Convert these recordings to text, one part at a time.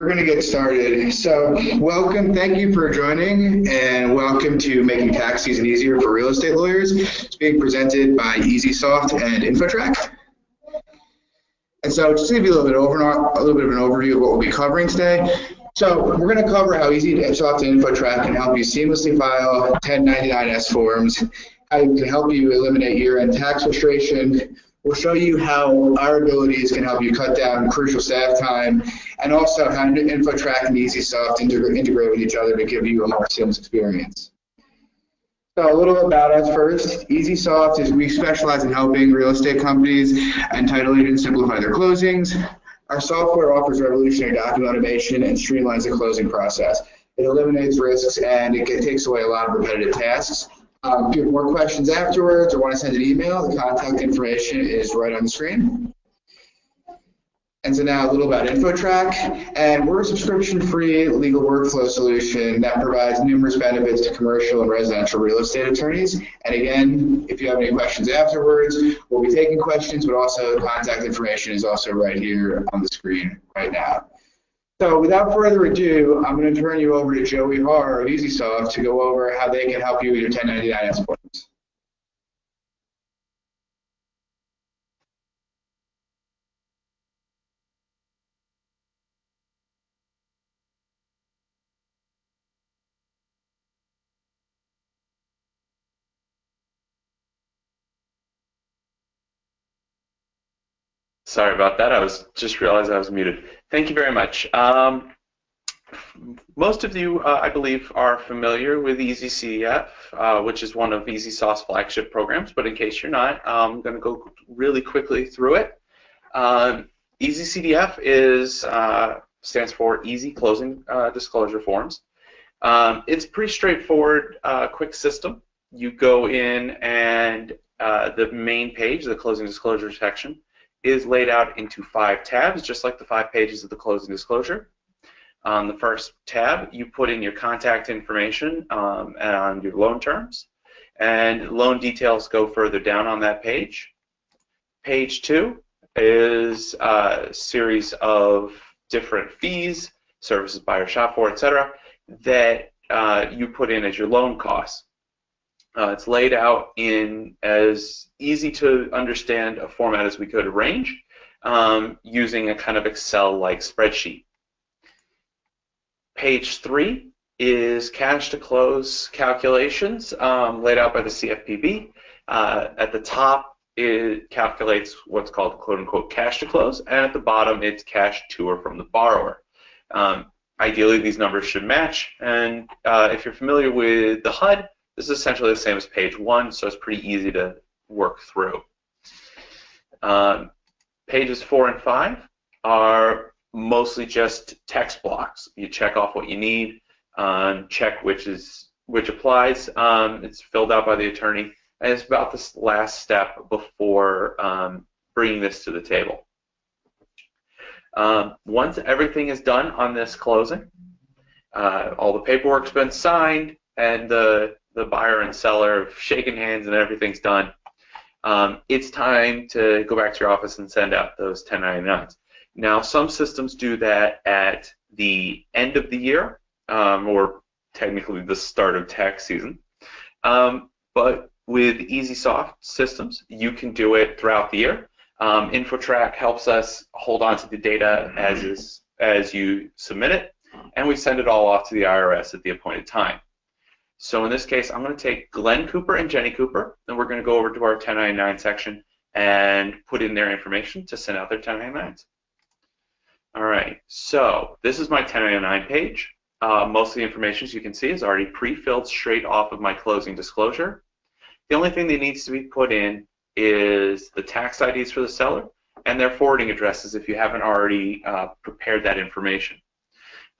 We're going to get started. So welcome, thank you for joining, and welcome to Making Tax Season Easier for Real Estate Lawyers. It's being presented by Easysoft and InfoTrack. And so just to give you a little bit of an overview of what we'll be covering today. So we're going to cover how Easysoft and InfoTrack can help you seamlessly file 1099-S forms, how it can help you eliminate year-end tax frustration. We'll show you how our abilities can help you cut down crucial staff time, and also how InfoTrack and Easysoft integrate with each other to give you a more seamless experience. So a little about us first. Easysoft is we specialize in helping real estate companies and title agents simplify their closings. Our software offers revolutionary document automation and streamlines the closing process. It eliminates risks and it takes away a lot of repetitive tasks. If you have more questions afterwards or want to send an email, the contact information is right on the screen. And so now a little about InfoTrack. And we're a subscription-free legal workflow solution that provides numerous benefits to commercial and residential real estate attorneys. And again, if you have any questions afterwards, we'll be taking questions, but also contact information is also right here on the screen right now. So without further ado, I'm going to turn you over to Joey Haar of Easysoft to go over how they can help you with your 1099-S forms. Sorry about that. I just realized I was muted. Thank you very much. Most of you, I believe, are familiar with EZCDF, which is one of Easysoft's flagship programs. But in case you're not, I'm going to go really quickly through it. EZCDF stands for Easy Closing Disclosure Forms. It's a pretty straightforward, quick system. You go in and the main page, the closing disclosure section, is laid out into 5 tabs, just like the 5 pages of the closing disclosure. On the first tab, you put in your contact information and your loan terms, and loan details go further down on that page. Page 2 is a series of different fees, services, buyer, shop for, etc., that you put in as your loan costs. It's laid out in as easy to understand a format as we could arrange, using a kind of Excel-like spreadsheet. Page 3 is cash to close calculations laid out by the CFPB. At the top, it calculates what's called quote-unquote cash to close, and at the bottom, it's cash to or from the borrower. Ideally, these numbers should match, and if you're familiar with the HUD, this is essentially the same as page 1, so it's pretty easy to work through. Pages 4 and 5 are mostly just text blocks. You check off what you need, check which applies. It's filled out by the attorney, and it's about this last step before bringing this to the table. Once everything is done on this closing, all the paperwork's been signed, and the buyer and seller have shaken hands and everything's done, it's time to go back to your office and send out those 1099s. Now, some systems do that at the end of the year, or technically the start of tax season. But with Easysoft systems, you can do it throughout the year. InfoTrack helps us hold on to the data as you submit it, and we send it all off to the IRS at the appointed time. So in this case, I'm going to take Glenn Cooper and Jenny Cooper, and we're going to go over to our 1099 section and put in their information to send out their 1099s. All right, so this is my 1099 page. Most of the information, as you can see, is already pre-filled straight off of my closing disclosure. The only thing that needs to be put in is the tax IDs for the seller and their forwarding addresses if you haven't already prepared that information.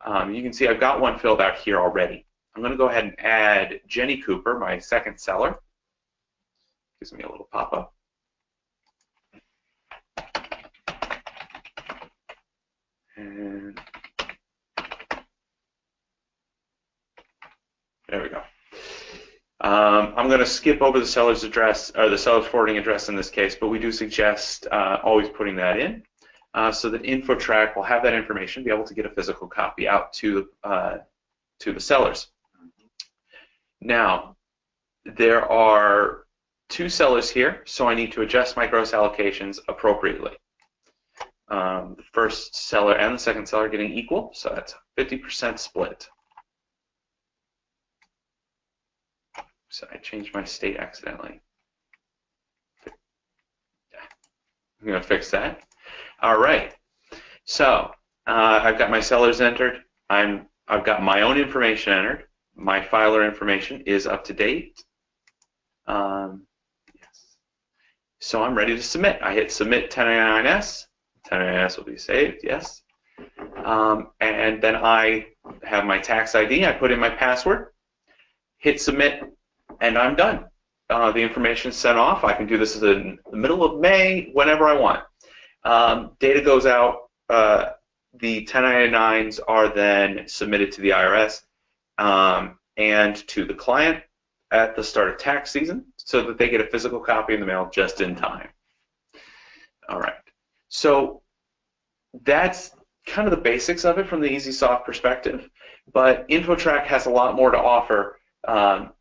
You can see I've got one filled out here already. I'm going to go ahead and add Jenny Cooper, my second seller. Gives me a little pop-up. And there we go. I'm going to skip over the seller's address, or the seller's forwarding address in this case, but we do suggest always putting that in. so that Infotrac will have that information, be able to get a physical copy out to the sellers. Now, there are 2 sellers here, so I need to adjust my gross allocations appropriately. The first seller and the second seller getting equal, so that's a 50% split. So I changed my state accidentally. I'm going to fix that. All right. So I've got my sellers entered. I've got my own information entered. My filer information is up to date. Yes. So I'm ready to submit. I hit submit 1099S. 1099S will be saved. Yes. And then I have my tax ID. I put in my password. Hit submit, and I'm done. The information is sent off. I can do this in the middle of May, whenever I want. Data goes out. The 1099s are then submitted to the IRS and to the client at the start of tax season so that they get a physical copy in the mail just in time. All right. So that's kind of the basics of it from the Easysoft perspective, but InfoTrack has a lot more to offer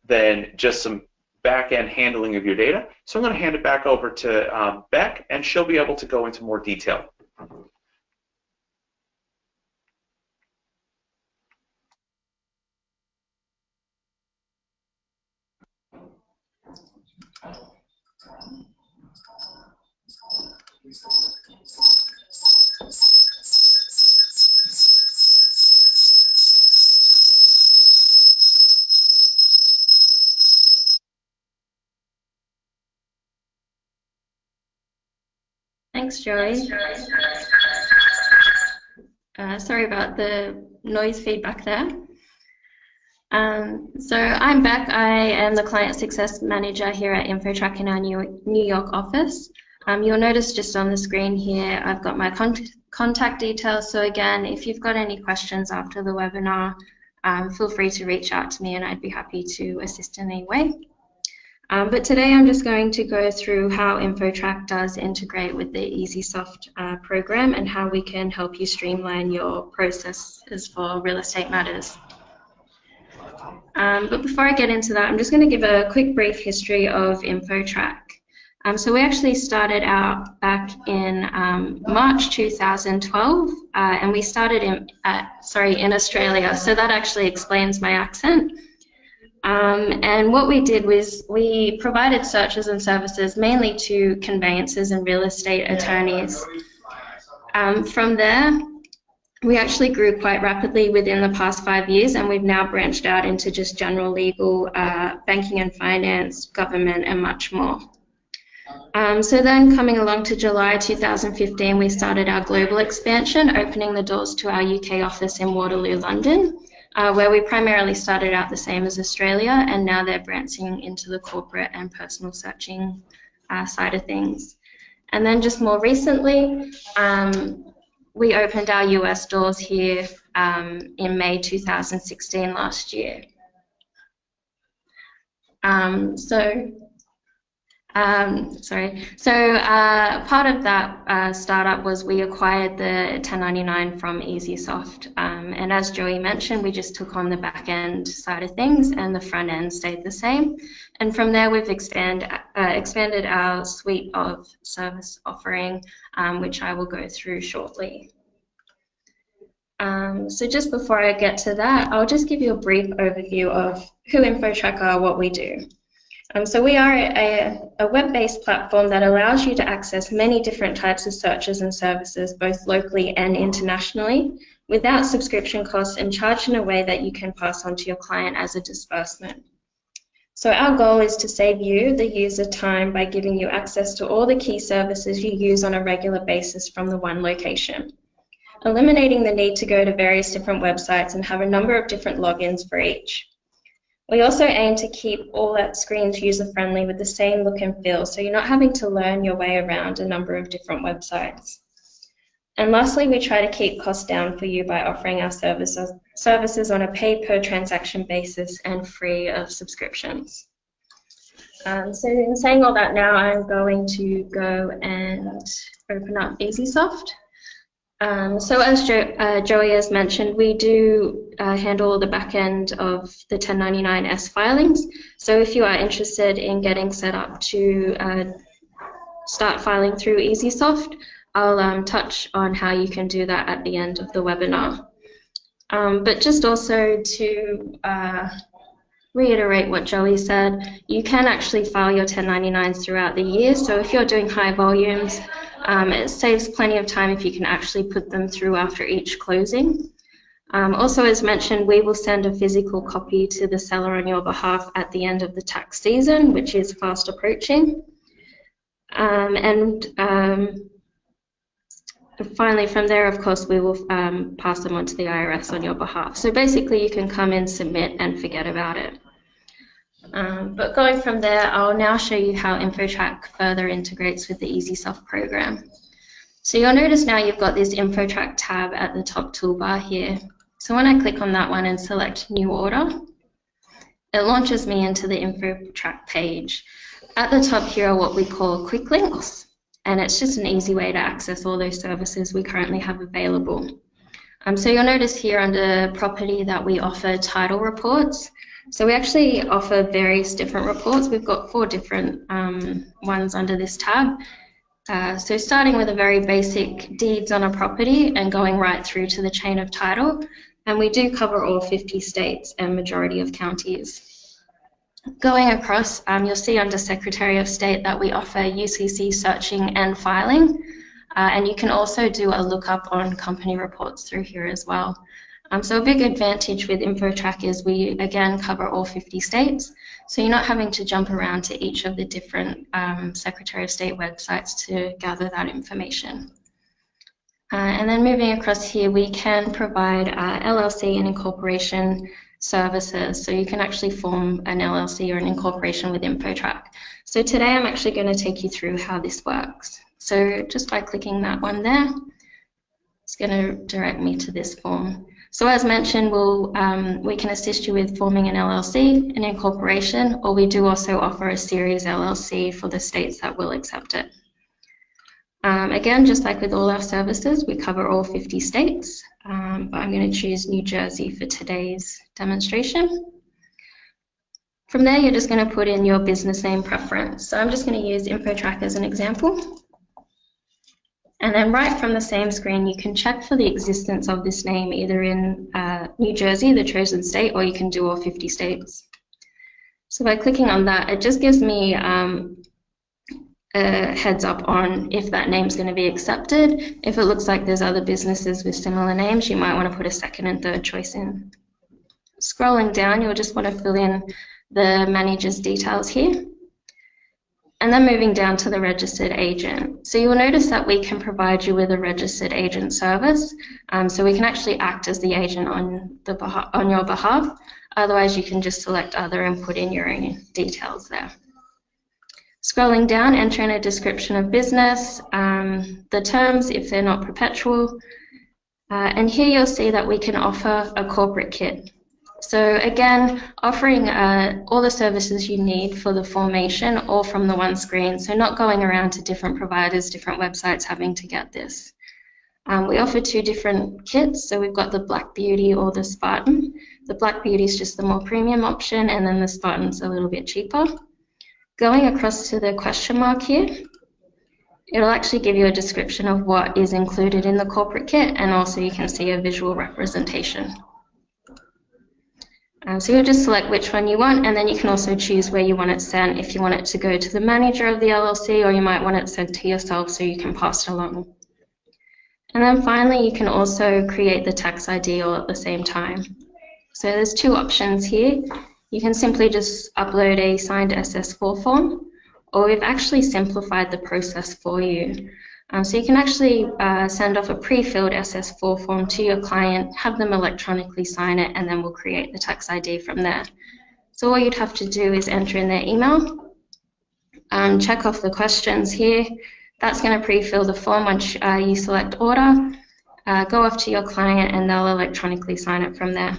than just some back-end handling of your data. So I'm going to hand it back over to Beck, and she'll be able to go into more detail. Thanks, Joey. Sorry about the noise feedback there. So I'm Beck. I am the Client Success Manager here at InfoTrack in our New York office. You'll notice just on the screen here, I've got my contact details. So again, if you've got any questions after the webinar, feel free to reach out to me and I'd be happy to assist in any way. But today I'm just going to go through how InfoTrack does integrate with the Easysoft program and how we can help you streamline your processes for real estate matters. But before I get into that, I'm just going to give a quick brief history of InfoTrack. So we actually started out back in March 2012, and we started in Australia. So that actually explains my accent. And what we did was we provided searches and services mainly to conveyancers and real estate attorneys. From there, we actually grew quite rapidly within the past 5 years, and we've now branched out into just general legal, banking and finance, government, and much more. So then coming along to July 2015, we started our global expansion, opening the doors to our UK office in Waterloo, London, where we primarily started out the same as Australia, and now they're branching into the corporate and personal searching side of things. And then just more recently, we opened our US doors here in May 2016 last year. Part of that startup was we acquired the 1099 from Easysoft, and as Joey mentioned, we just took on the back end side of things and the front end stayed the same. And from there we've expanded our suite of service offering, which I will go through shortly. So just before I get to that, I'll just give you a brief overview of who InfoTrack are, what we do. So we are a web-based platform that allows you to access many different types of searches and services, both locally and internationally, without subscription costs and charged in a way that you can pass on to your client as a disbursement. So our goal is to save you, the user, time by giving you access to all the key services you use on a regular basis from the one location, eliminating the need to go to various different websites and have a number of different logins for each. We also aim to keep all our screens user-friendly with the same look and feel, so you're not having to learn your way around a number of different websites. And lastly, we try to keep costs down for you by offering our services on a pay-per-transaction basis and free of subscriptions. So in saying all that now, I'm going to go and open up Easysoft. So as Joey has mentioned, we do handle the back end of the 1099-S filings. So if you are interested in getting set up to start filing through Easysoft, I'll touch on how you can do that at the end of the webinar. But just also to reiterate what Joey said, you can actually file your 1099s throughout the year. So if you're doing high volumes, it saves plenty of time if you can actually put them through after each closing. Also, as mentioned, we will send a physical copy to the seller on your behalf at the end of the tax season, which is fast approaching. Finally, from there, of course, we will pass them on to the IRS on your behalf. So basically, you can come in, submit, and forget about it. But going from there, I'll now show you how InfoTrack further integrates with the Easysoft program. So you'll notice now you've got this InfoTrack tab at the top toolbar here. So when I click on that one and select New Order, it launches me into the InfoTrack page. At the top here are what we call quick links, and it's just an easy way to access all those services we currently have available. So you'll notice here under property that we offer title reports. So we actually offer various different reports. We've got 4 different ones under this tab. So starting with a very basic deeds on a property and going right through to the chain of title. And we do cover all 50 states and majority of counties. Going across, you'll see under Secretary of State that we offer UCC searching and filing. And you can also do a lookup on company reports through here as well. So a big advantage with InfoTrack is we, again, cover all 50 states. So you're not having to jump around to each of the different Secretary of State websites to gather that information. And then moving across here, we can provide LLC and incorporation services. So you can actually form an LLC or an incorporation with InfoTrack. So today I'm actually going to take you through how this works. So just by clicking that one there, it's going to direct me to this form. So as mentioned, we can assist you with forming an LLC, an incorporation, or we do also offer a series LLC for the states that will accept it. Again, just like with all our services, we cover all 50 states, but I'm going to choose New Jersey for today's demonstration. From there, you're just going to put in your business name preference. So I'm just going to use InfoTrack as an example. And then right from the same screen, you can check for the existence of this name either in New Jersey, the chosen state, or you can do all 50 states. So by clicking on that, it just gives me a heads up on if that name's going to be accepted. If it looks like there's other businesses with similar names, you might want to put a second and third choice in. Scrolling down, you'll just want to fill in the manager's details here. And then moving down to the registered agent. So you'll notice that we can provide you with a registered agent service. So we can actually act as the agent on your behalf. Otherwise, you can just select other and put in your own details there. Scrolling down, enter in a description of business, the terms if they're not perpetual. And here you'll see that we can offer a corporate kit. So again, offering all the services you need for the formation all from the one screen, so not going around to different providers, different websites having to get this. We offer 2 different kits, so we've got the Black Beauty or the Spartan. The Black Beauty is just the more premium option, and then the Spartan's a little bit cheaper. Going across to the question mark here, it'll actually give you a description of what is included in the corporate kit, and also you can see a visual representation. So you'll just select which one you want, and then you can also choose where you want it sent, if you want it to go to the manager of the LLC, or you might want it sent to yourself so you can pass it along. And then finally, you can also create the tax ID all at the same time. So there's 2 options here. You can simply just upload a signed SS4 form, or we've actually simplified the process for you. So you can actually send off a pre-filled SS4 form to your client, have them electronically sign it, and then we'll create the tax ID from there. So all you'd have to do is enter in their email, check off the questions here. That's going to pre-fill the form once you select order, go off to your client, and they'll electronically sign it from there.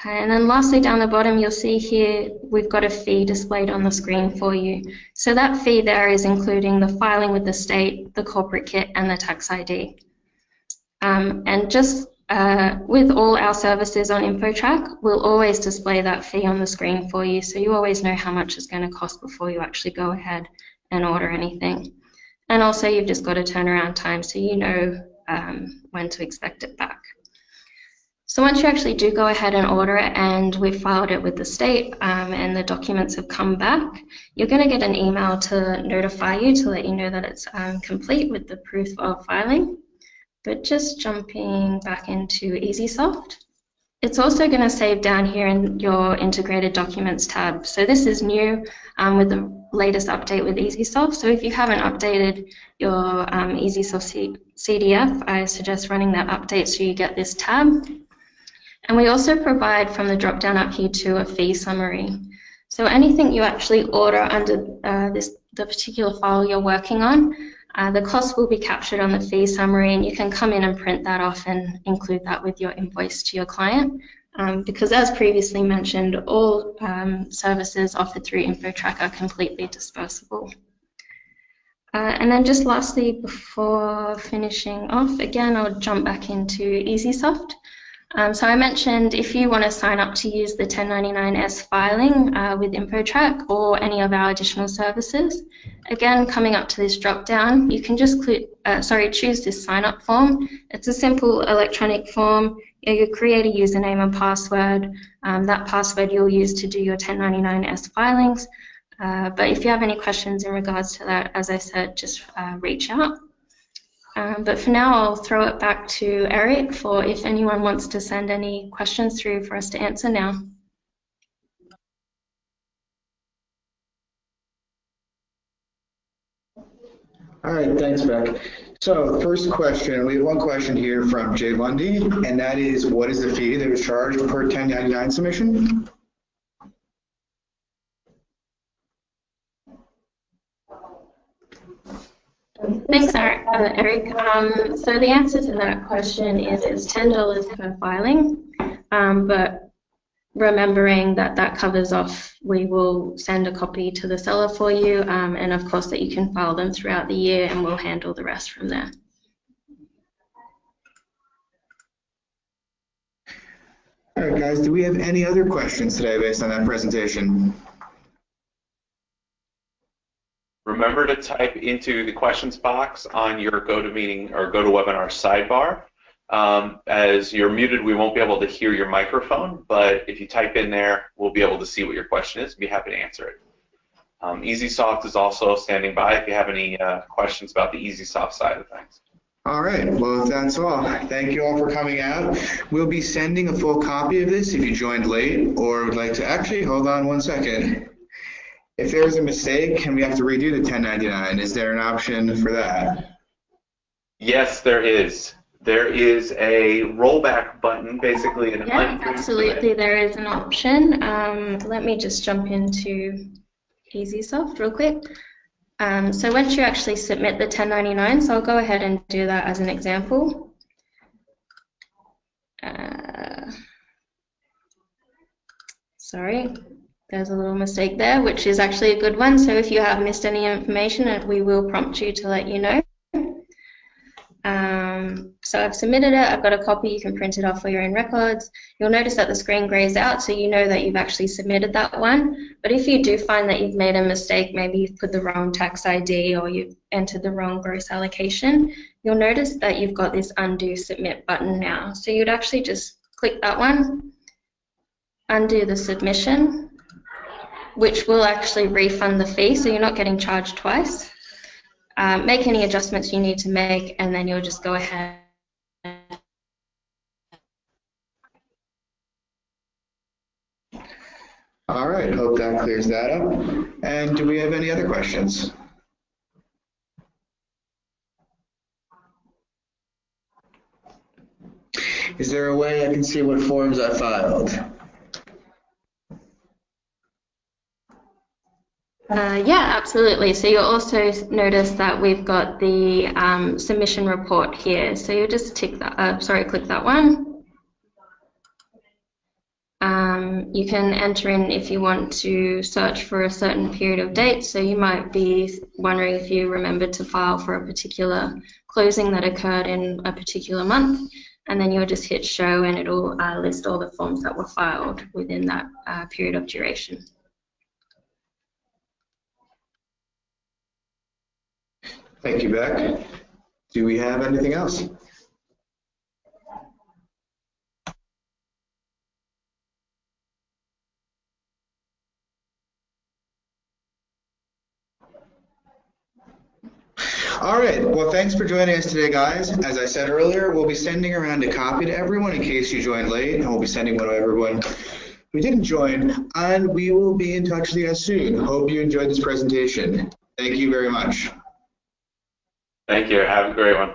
And then lastly, down the bottom, you'll see here we've got a fee displayed on the screen for you. So that fee there is including the filing with the state, the corporate kit, and the tax ID. And just with all our services on InfoTrack, we'll always display that fee on the screen for you, so you always know how much it's going to cost before you actually go ahead and order anything. And also, you've just got a turnaround time, so you know when to expect it back. So once you actually do go ahead and order it, and we've filed it with the state and the documents have come back, you're going to get an email to notify you to let you know that it's complete with the proof of filing. But just jumping back into Easysoft, it's also going to save down here in your integrated documents tab. So this is new with the latest update with Easysoft. So if you haven't updated your Easysoft CDF, I suggest running that update so you get this tab. And we also provide from the drop down up here to a fee summary. So anything you actually order under the particular file you're working on, the cost will be captured on the fee summary, and you can come in and print that off and include that with your invoice to your client. Because as previously mentioned, all services offered through InfoTrack are completely dispersible. And then just lastly, before finishing off, again, I'll jump back into Easysoft. So I mentioned if you want to sign up to use the 1099-S filing with InfoTrack or any of our additional services, again, coming up to this drop-down, you can just choose this sign-up form. It's a simple electronic form. You create a username and password. That password you'll use to do your 1099-S filings. But if you have any questions in regards to that, as I said, just reach out. But for now, I'll throw it back to Eric for if anyone wants to send any questions through for us to answer now. All right, thanks, Beck. So first question, we have one question here from Jay Lundy, and that is, what is the fee that was charged per 1099 submission? Thanks, Eric. So the answer to that question is it's $10 per filing, but remembering that that covers off, we will send a copy to the seller for you, and of course that you can file them throughout the year, and we'll handle the rest from there. All right, guys, do we have any other questions today based on that presentation? Remember to type into the questions box on your GoToMeeting or GoToWebinar sidebar. As you're muted, we won't be able to hear your microphone, but if you type in there, we'll be able to see what your question is and be happy to answer it. Easysoft is also standing by if you have any questions about the Easysoft side of things. All right, well, if that's all, thank you all for coming out. We'll be sending a full copy of this if you joined late or would like to, actually, hold on one second. If there was a mistake and we have to redo the 1099, is there an option for that? Yes, there is. There is a rollback button, basically. Yeah, absolutely, there is an option. Let me just jump into Easysoft real quick. So once you actually submit the 1099, so I'll go ahead and do that as an example. Sorry. There's a little mistake there, which is actually a good one. So if you have missed any information, we will prompt you to let you know. So I've submitted it. I've got a copy. You can print it off for your own records. You'll notice that the screen grays out, so you know that you've actually submitted that one. But if you do find that you've made a mistake, maybe you've put the wrong tax ID or you've entered the wrong gross allocation, you'll notice that you've got this undo submit button now. So you'd actually just click that one, undo the submission, which will actually refund the fee, so you're not getting charged twice. Make any adjustments you need to make, and then you'll just go ahead. All right, hope that clears that up. And do we have any other questions? Is there a way I can see what forms I filed? Yeah, absolutely. So you'll also notice that we've got the submission report here. So you'll just tick that, click that one. You can enter in if you want to search for a certain period of dates. So you might be wondering if you remembered to file for a particular closing that occurred in a particular month, and then you'll just hit show and it'll list all the forms that were filed within that period of duration. Thank you, Beck. Do we have anything else? All right, well, thanks for joining us today, guys. As I said earlier, we'll be sending around a copy to everyone in case you joined late, and we'll be sending one to everyone who didn't join, and we will be in touch with you guys soon. Hope you enjoyed this presentation. Thank you very much. Thank you. Have a great one.